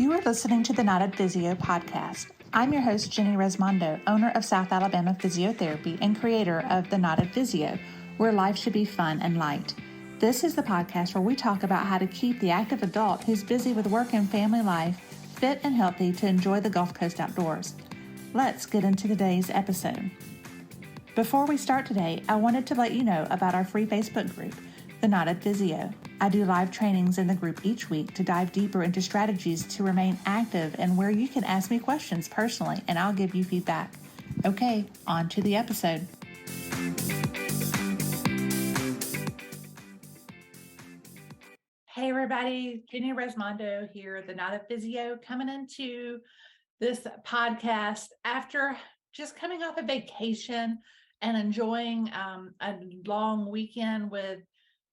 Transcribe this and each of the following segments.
You are listening to the Knotted Physio podcast. I'm your host, Jenny Resmondo, owner of South Alabama Physiotherapy and creator of the Knotted Physio, where life should be fun and light. This is the podcast where we talk about how to keep the active adult who's busy with work and family life fit and healthy to enjoy the Gulf Coast outdoors. Let's get into today's episode. Before we start today, I wanted to let you know about our free Facebook group, The Knotted Physio. I do live trainings in the group each week to dive deeper into strategies to remain active and where you can ask me questions personally and I'll give you feedback. Okay, on to the episode. Hey everybody, Jenny Resmondo here, The Knotted Physio, coming into this podcast after just coming off a vacation and enjoying a long weekend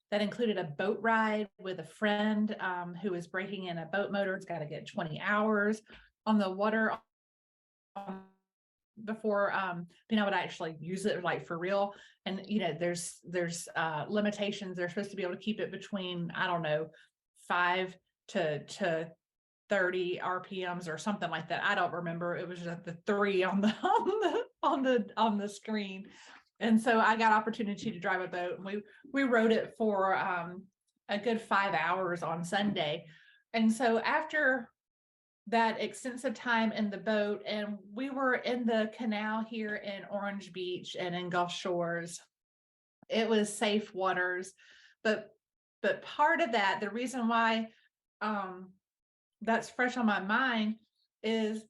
that included a boat ride with a friend who is breaking in a boat motor. It's got to get 20 hours on the water before being able to actually use it like for real. And there's limitations. They're supposed to be able to keep it between 5 to 30 RPMs or something like that. I don't remember. It was just the 3 on the screen. And so I got opportunity to drive a boat, and we rode it for a good 5 hours on Sunday. And so after that extensive time in the boat, and we were in the canal here in Orange Beach and in Gulf Shores, it was safe waters. But part of that, the reason why that's fresh on my mind is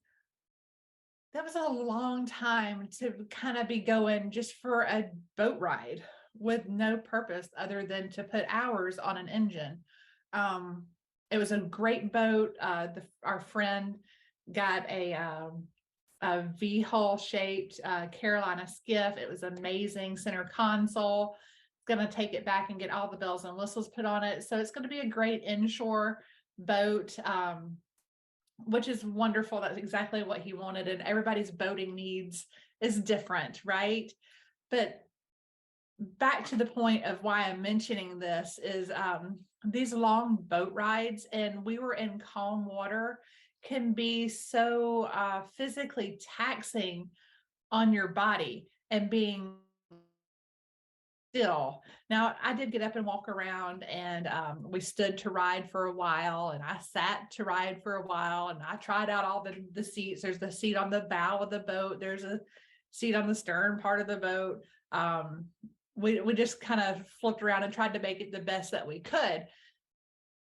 that was a long time to kind of be going just for a boat ride with no purpose other than to put hours on an engine. It was a great boat. Our friend got a V-hull shaped Carolina skiff. It was amazing. Center console. It's going to take it back and get all the bells and whistles put on it. So it's going to be a great inshore boat. Which is wonderful. That's exactly what he wanted. And everybody's boating needs is different, right? But back to the point of why I'm mentioning this is these long boat rides, and we were in calm water, can be so physically taxing on your body and being still. Now, I did get up and walk around, and we stood to ride for a while, and I sat to ride for a while, and I tried out all the seats. There's the seat on the bow of the boat. There's a seat on the stern part of the boat. We just kind of flipped around and tried to make it the best that we could.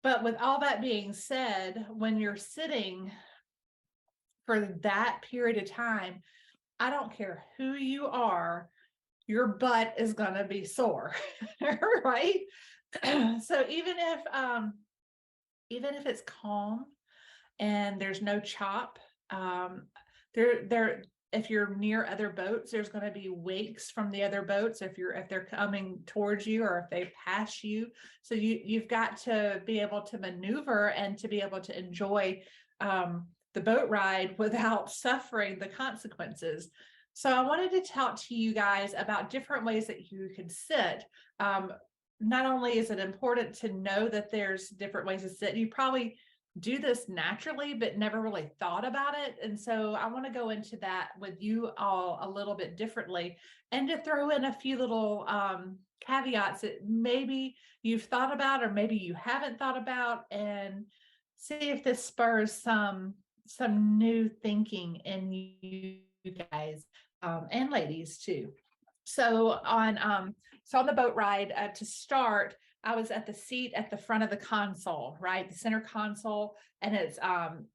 But with all that being said, when you're sitting for that period of time, I don't care who you are, your butt is going to be sore, right? So even if it's calm and there's no chop, if you're near other boats, there's going to be wakes from the other boats if they're coming towards you or if they pass you. So you've got to be able to maneuver and to be able to enjoy the boat ride without suffering the consequences. So I wanted to talk to you guys about different ways that you could sit. Not only is it important to know that there's different ways to sit, you probably do this naturally, but never really thought about it. And so I want to go into that with you all a little bit differently and to throw in a few little caveats that maybe you've thought about or maybe you haven't thought about, and see if this spurs some new thinking in you guys. And ladies too. So on the boat ride, to start, I was at the seat at the front of the console, right? The center console. And it's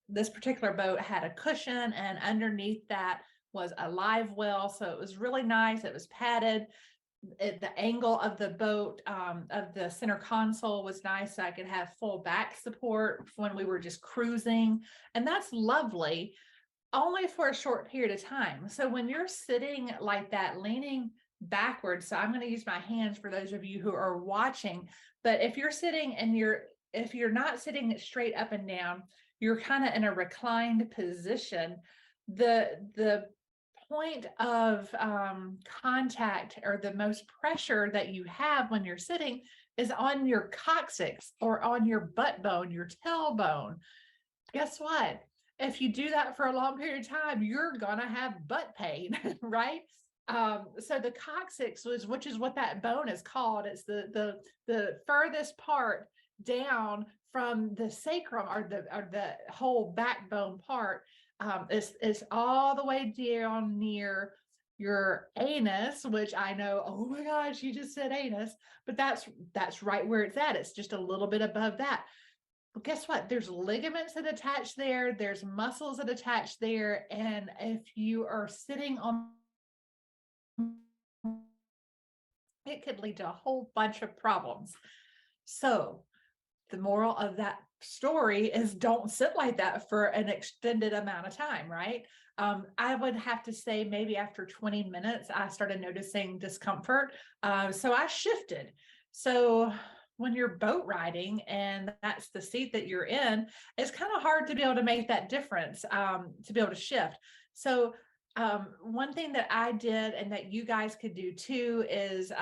this particular boat had a cushion, and underneath that was a live well. So it was really nice. It was padded. The angle of the boat, of the center console, was nice. So I could have full back support when we were just cruising. And that's lovely, only for a short period of time. So when you're sitting like that, leaning backwards, so I'm going to use my hands for those of you who are watching, but if you're sitting and if you're not sitting straight up and down, you're kind of in a reclined position, the point of contact or the most pressure that you have when you're sitting is on your coccyx or on your butt bone, your tailbone. guess what? If you do that for a long period of time, you're gonna have butt pain, right? So the coccyx was, which is what that bone is called. It's the furthest part down from the sacrum, or the whole backbone part. Is all the way down near your anus, which I know, oh my gosh, you just said anus, but that's right where it's at. It's just a little bit above that. But guess what? There's ligaments that attach there, there's muscles that attach there. And if you are sitting on, it could lead to a whole bunch of problems. So the moral of that story is don't sit like that for an extended amount of time, right? I would have to say maybe after 20 minutes, I started noticing discomfort. So I shifted. So when you're boat riding and that's the seat that you're in, it's kind of hard to be able to make that difference, to be able to shift. So one thing that I did and that you guys could do too is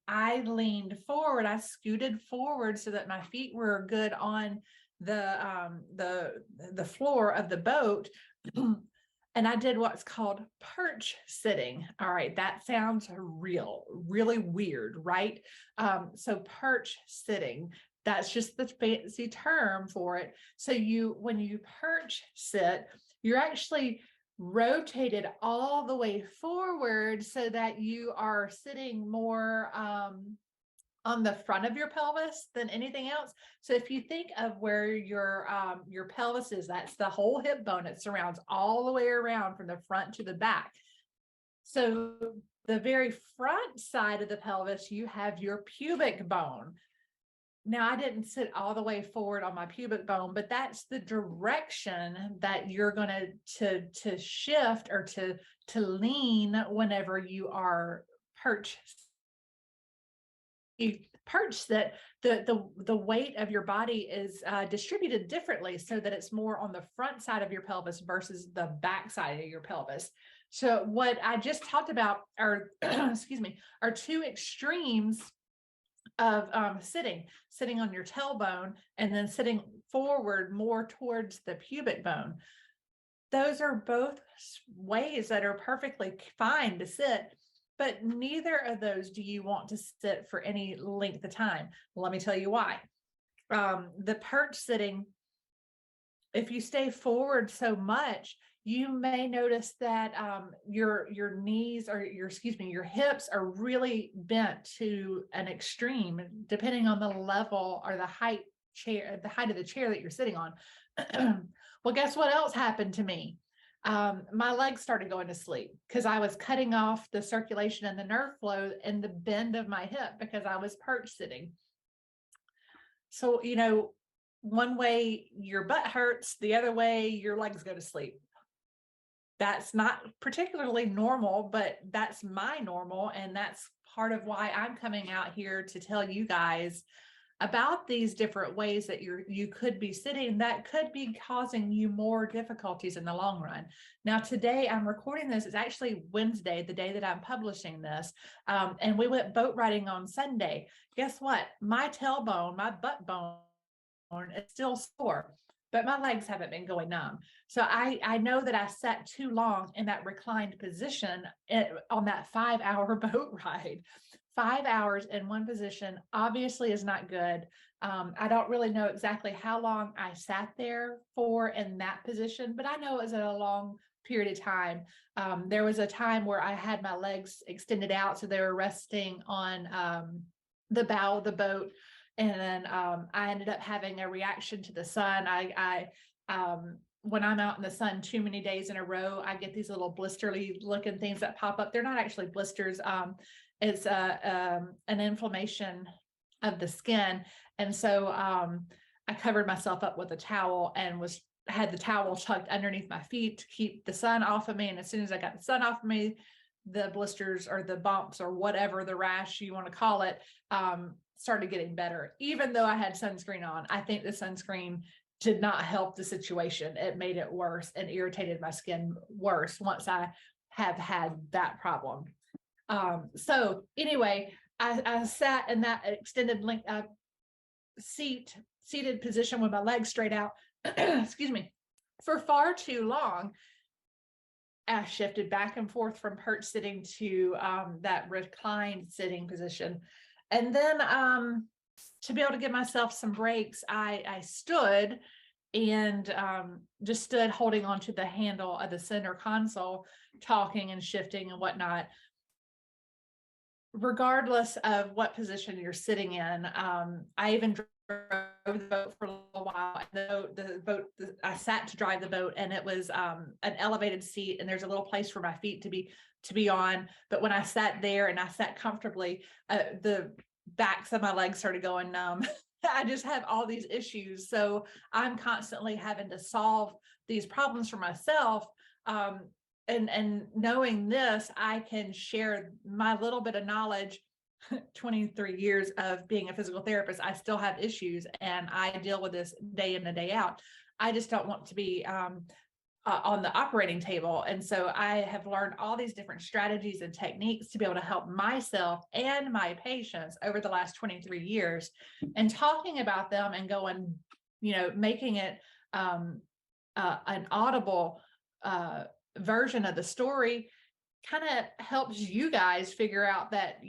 I leaned forward, I scooted forward so that my feet were good on the floor of the boat. And I did what's called perch sitting. All right, that sounds really weird, right? So perch sitting, that's just the fancy term for it. So when you perch sit, you're actually rotated all the way forward so that you are sitting more on the front of your pelvis than anything else. So if you think of where your pelvis is, that's the whole hip bone. It surrounds all the way around from the front to the back. So the very front side of the pelvis, you have your pubic bone. Now, I didn't sit all the way forward on my pubic bone, but that's the direction that you're going to shift or to lean whenever you are perched. You perch that the weight of your body is distributed differently so that it's more on the front side of your pelvis versus the back side of your pelvis. So what I just talked about are excuse me, are two extremes of sitting on your tailbone and then sitting forward more towards the pubic bone. Those are both ways that are perfectly fine to sit, but neither of those do you want to sit for any length of time. Let me tell you why. The perch sitting, if you stay forward so much, you may notice that your knees or your hips are really bent to an extreme, depending on the level or the height of the chair that you're sitting on. Well, guess what else happened to me? My legs started going to sleep because I was cutting off the circulation and the nerve flow and the bend of my hip because I was perch sitting. So, one way your butt hurts, the other way your legs go to sleep. That's not particularly normal, but that's my normal. And that's part of why I'm coming out here to tell you guys about these different ways that you could be sitting that could be causing you more difficulties in the long run. Now, today I'm recording this. It's actually Wednesday, the day that I'm publishing this. And we went boat riding on Sunday. Guess what? My tailbone, my butt bone is still sore, but my legs haven't been going numb. So I know that I sat too long in that reclined position on that 5-hour boat ride. 5 hours in one position obviously is not good. I don't really know exactly how long I sat there for in that position, but I know it was a long period of time. There was a time where I had my legs extended out, so they were resting on the bow of the boat. And then I ended up having a reaction to the sun. When I'm out in the sun too many days in a row, I get these little blisterly looking things that pop up. They're not actually blisters. It's an inflammation of the skin. And so I covered myself up with a towel and had the towel tucked underneath my feet to keep the sun off of me. And as soon as I got the sun off of me, the blisters or the bumps or whatever, the rash you want to call it, started getting better. Even though I had sunscreen on, I think the sunscreen did not help the situation. It made it worse and irritated my skin worse once I have had that problem. So anyway, I sat in that extended length seated position with my legs straight out, excuse me, for far too long, I shifted back and forth from perch sitting to that reclined sitting position. And then to be able to give myself some breaks, I stood and just stood holding onto the handle of the center console, talking and shifting and whatnot. Regardless of what position you're sitting in, I even drove the boat for a little while. I sat to drive the boat, and it was an elevated seat, and there's a little place for my feet to be on. But when I sat there and I sat comfortably, the backs of my legs started going numb. I just have all these issues, so I'm constantly having to solve these problems for myself. And knowing this, I can share my little bit of knowledge. 23 years of being a physical therapist, I still have issues, and I deal with this day in and day out. I just don't want to be on the operating table. And so I have learned all these different strategies and techniques to be able to help myself and my patients over the last 23 years, and talking about them and going, making it an audible version of the story kind of helps you guys figure out that,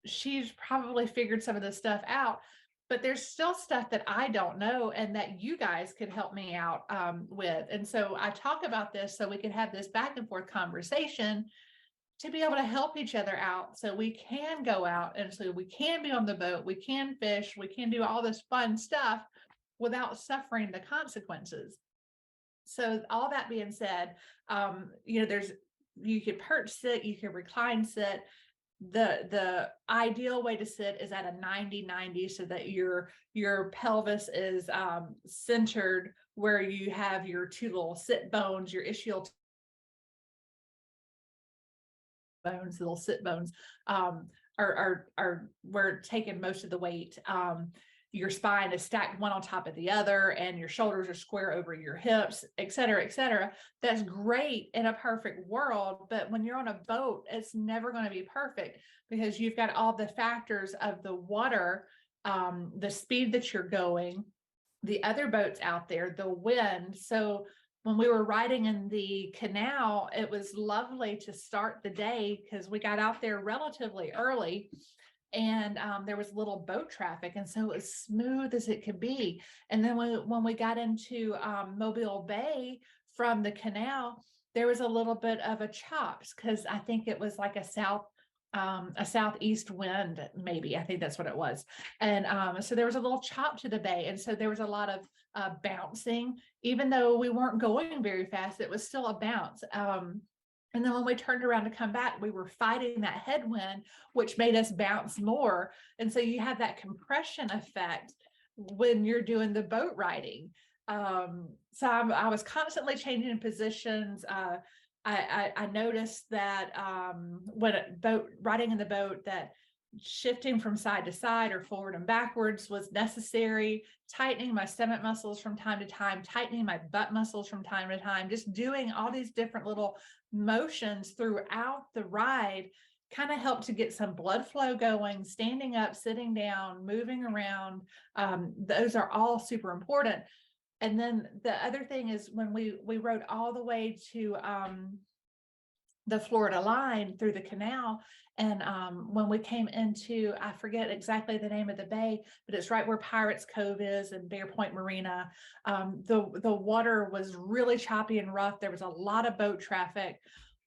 she's probably figured some of this stuff out, but there's still stuff that I don't know and that you guys could help me out with. And so I talk about this so we can have this back and forth conversation to be able to help each other out, so we can go out and so we can be on the boat, we can fish, we can do all this fun stuff without suffering the consequences. So all that being said, you could perch sit, you can recline sit. The ideal way to sit is at a 90-90, so that your pelvis is centered where you have your two little sit bones, your ischial bones, the little sit bones are where taking most of the weight. Your spine is stacked one on top of the other, and your shoulders are square over your hips, et cetera, et cetera. That's great in a perfect world, but when you're on a boat, it's never going to be perfect, because you've got all the factors of the water, the speed that you're going, the other boats out there, the wind. So when we were riding in the canal, it was lovely to start the day because we got out there relatively early, and there was little boat traffic, and so it was smooth as it could be. And then when we got into Mobile Bay from the canal, there was a little bit of a chops, because I think it was like a southeast wind, maybe. I think that's what it was. And so there was a little chop to the bay, and so there was a lot of bouncing. Even though we weren't going very fast, it was still a bounce. And then when we turned around to come back, we were fighting that headwind, which made us bounce more. And so you have that compression effect when you're doing the boat riding. So I was constantly changing positions. I noticed that when riding in the boat, that shifting from side to side or forward and backwards was necessary, tightening my stomach muscles from time to time, tightening my butt muscles from time to time, just doing all these different little motions throughout the ride kind of helped to get some blood flow going, standing up, sitting down, moving around. Those are all super important. And then the other thing is when we rode all the way to the Florida line through the canal. And when we came into, I forget exactly the name of the bay, but it's right where Pirates Cove is and Bear Point Marina. The water was really choppy and rough. There was a lot of boat traffic.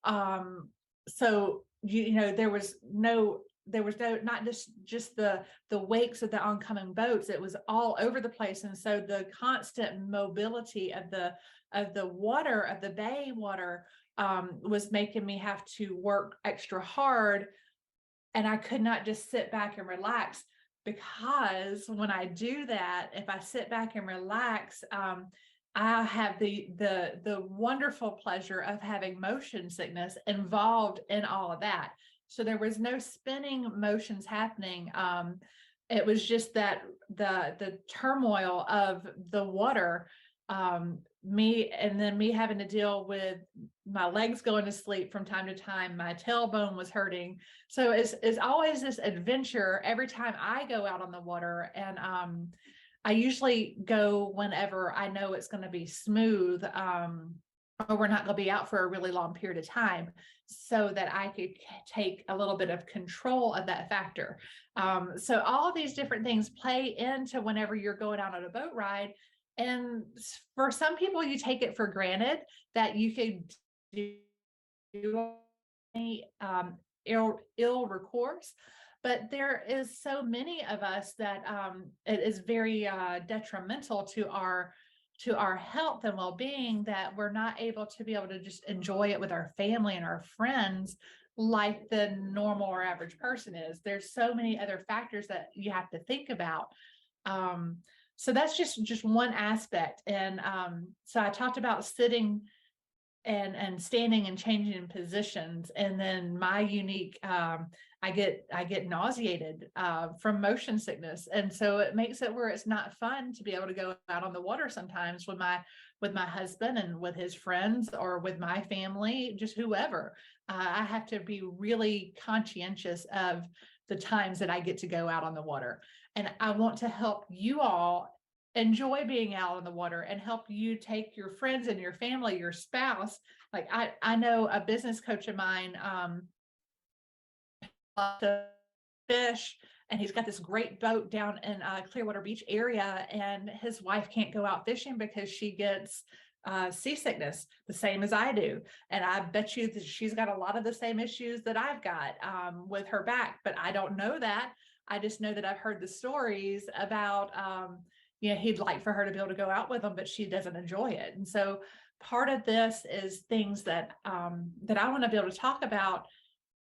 So there was no, not just the wakes of the oncoming boats. It was all over the place. And so the constant mobility of the water, of the bay water, was making me have to work extra hard. And I could not just sit back and relax, because when I do that, if I sit back and relax, I have the wonderful pleasure of having motion sickness involved in all of that. So there was no spinning motions happening. It was just that the turmoil of the water, me having to deal with my legs going to sleep from time to time. My tailbone was hurting. So it's always this adventure every time I go out on the water. And I usually go whenever I know it's going to be smooth, or we're not going to be out for a really long period of time, so that I could take a little bit of control of that factor. So all of these different things play into whenever you're going out on a boat ride. And for some people, you take it for granted that you could do any ill recourse, but there is so many of us that it is very detrimental to our health and well-being, that we're not able to be able to just enjoy it with our family and our friends like the normal or average person is. There's so many other factors that you have to think about. So that's just one aspect. And so I talked about sitting and standing and changing positions, and then my unique I get nauseated from motion sickness, and so it makes it where it's not fun to be able to go out on the water sometimes with my husband and with his friends or with my family, just whoever. I have to be really conscientious of the times that I get to go out on the water, and I want to help you all enjoy being out on the water and help you take your friends and your family, your spouse. Like I know a business coach of mine, loves to fish, and he's got this great boat down in Clearwater Beach area, and his wife can't go out fishing because she gets seasickness the same as I do. And I bet you that she's got a lot of the same issues that I've got with her back, but I don't know that. I just know that I've heard the stories about he'd like for her to be able to go out with him, but she doesn't enjoy it. And so part of this is things that that I want to be able to talk about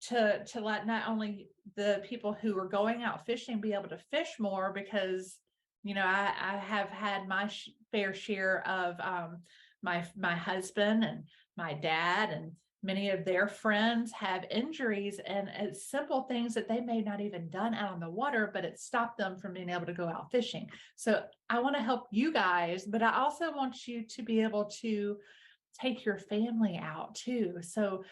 to let not only the people who are going out fishing be able to fish more, because I have had my fair share of my husband and my dad and many of their friends have injuries, and it's simple things that they may not even done out on the water, but it stopped them from being able to go out fishing. So I want to help you guys, but I also want you to be able to take your family out too. So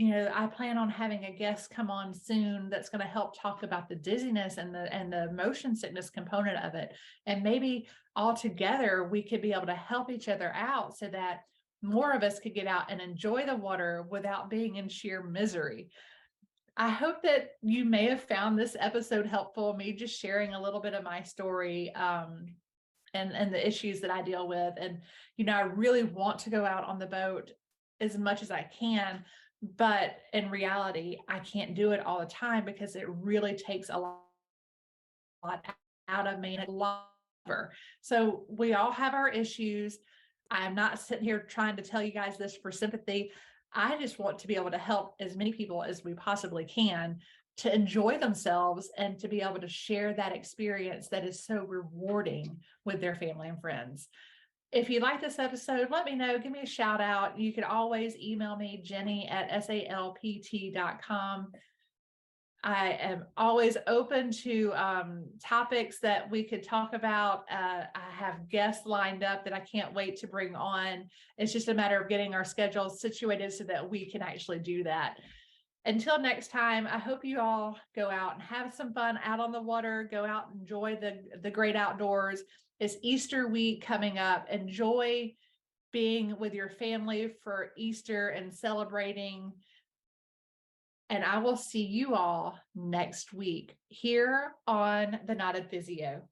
I plan on having a guest come on soon that's going to help talk about the dizziness and the motion sickness component of it. And maybe all together we could be able to help each other out so that more of us could get out and enjoy the water without being in sheer misery. I hope that you may have found this episode helpful, me just sharing a little bit of my story, and the issues that I deal with. And, I really want to go out on the boat as much as I can, but in reality, I can't do it all the time because it really takes a lot out of me and a lot. So we all have our issues. I'm not sitting here trying to tell you guys this for sympathy. I just want to be able to help as many people as we possibly can to enjoy themselves and to be able to share that experience that is so rewarding with their family and friends. If you like this episode, let me know. Give me a shout out. You can always email me, Jenny@salpt.com. I am always open to topics that we could talk about. I have guests lined up that I can't wait to bring on. It's just a matter of getting our schedules situated so that we can actually do that. Until next time, I hope you all go out and have some fun out on the water. Go out and enjoy the great outdoors. It's Easter week coming up. Enjoy being with your family for Easter and celebrating. And I will see you all next week here on the Knotted Physio.